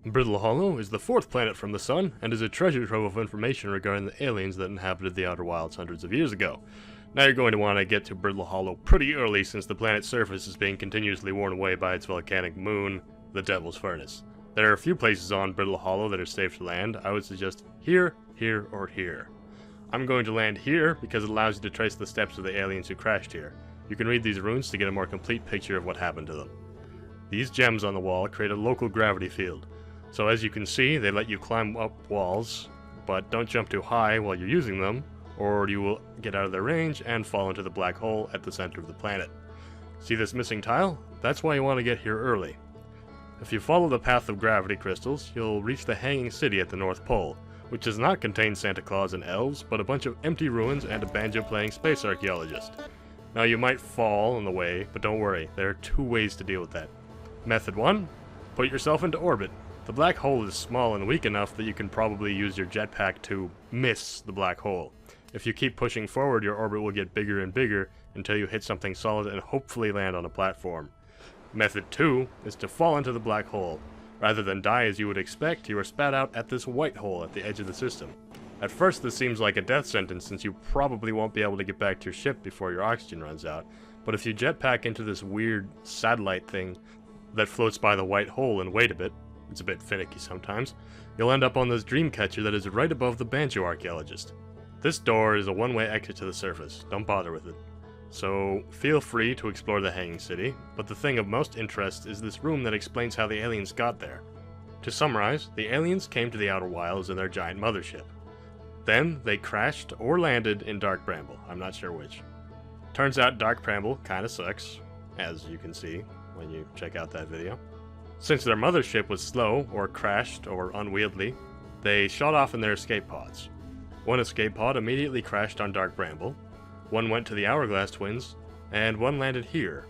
Brittle Hollow is the fourth planet from the Sun, and is a treasure trove of information regarding the aliens that inhabited the Outer Wilds hundreds of years ago. Now you're going to want to get to Brittle Hollow pretty early since the planet's surface is being continuously worn away by its volcanic moon, the Devil's Furnace. There are a few places on Brittle Hollow that are safe to land. I would suggest here, here, or here. I'm going to land here because it allows you to trace the steps of the aliens who crashed here. You can read these runes to get a more complete picture of what happened to them. These gems on the wall create a local gravity field. So as you can see, they let you climb up walls, but don't jump too high while you're using them, or you will get out of their range and fall into the black hole at the center of the planet. See this missing tile? That's why you want to get here early. If you follow the path of gravity crystals, you'll reach the Hanging City at the North Pole, which does not contain Santa Claus and elves, but a bunch of empty ruins and a banjo-playing space archaeologist. Now you might fall on the way, but don't worry, there are two ways to deal with that. Method 1, put yourself into orbit. The black hole is small and weak enough that you can probably use your jetpack to miss the black hole. If you keep pushing forward, your orbit will get bigger and bigger until you hit something solid and hopefully land on a platform. Method 2 is to fall into the black hole. Rather than die as you would expect, you are spat out at this white hole at the edge of the system. At first this seems like a death sentence since you probably won't be able to get back to your ship before your oxygen runs out, but if you jetpack into this weird satellite thing that floats by the white hole and wait a bit, it's a bit finicky sometimes, you'll end up on this dream catcher that is right above the banjo archaeologist. This door is a one-way exit to the surface, don't bother with it. So feel free to explore the Hanging City, but the thing of most interest is this room that explains how the aliens got there. To summarize, the aliens came to the Outer Wilds in their giant mothership. Then they crashed or landed in Dark Bramble, I'm not sure which. Turns out Dark Bramble kinda sucks, as you can see when you check out that video. Since their mothership was slow, or crashed, or unwieldy, they shot off in their escape pods. One escape pod immediately crashed on Dark Bramble, one went to the Hourglass Twins, and one landed here.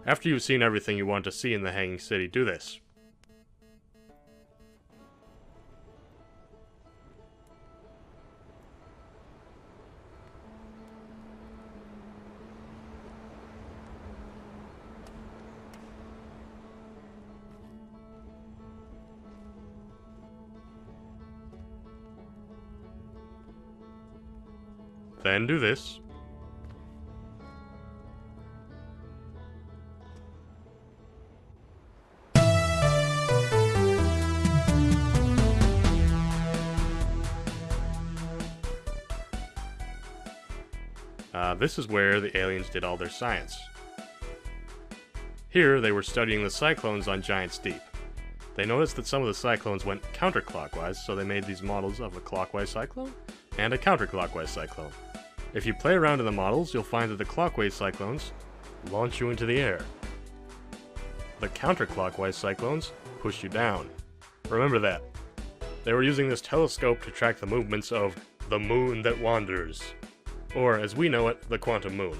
After you've seen everything you want to see in the Hanging City, do this. Then do this. This is where the aliens did all their science. Here, they were studying the cyclones on Giant's Deep. They noticed that some of the cyclones went counterclockwise, so they made these models of a clockwise cyclone and a counterclockwise cyclone. If you play around in the models, you'll find that the clockwise cyclones launch you into the air. The counterclockwise cyclones push you down. Remember that. They were using this telescope to track the movements of the moon that wanders, or as we know it, the quantum moon.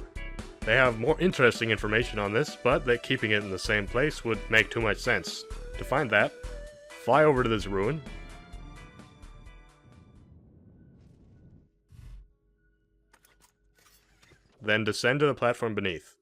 They have more interesting information on this, but that keeping it in the same place would make too much sense. To find that, fly over to this ruin, then descend to the platform beneath.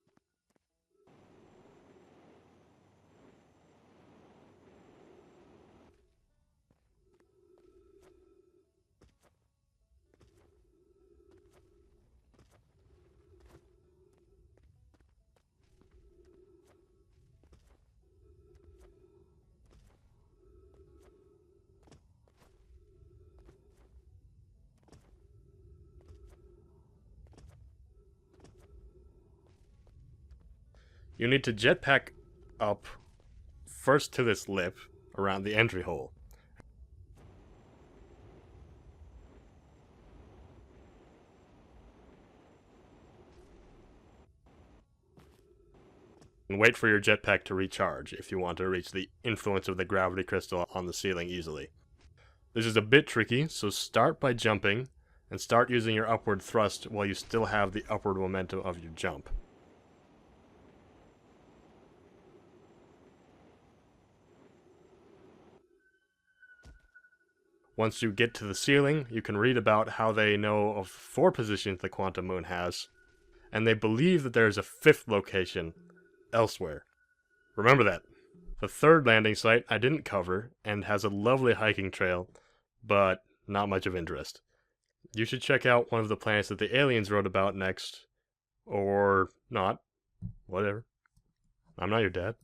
You need to jetpack up first to this lip around the entry hole. And wait for your jetpack to recharge if you want to reach the influence of the gravity crystal on the ceiling easily. This is a bit tricky, so start by jumping and start using your upward thrust while you still have the upward momentum of your jump. Once you get to the ceiling, you can read about how they know of 4 positions the quantum moon has, and they believe that there is a 5th location elsewhere. Remember that. The third landing site I didn't cover and has a lovely hiking trail, but not much of interest. You should check out one of the planets that the aliens wrote about next. Or not. Whatever. I'm not your dad.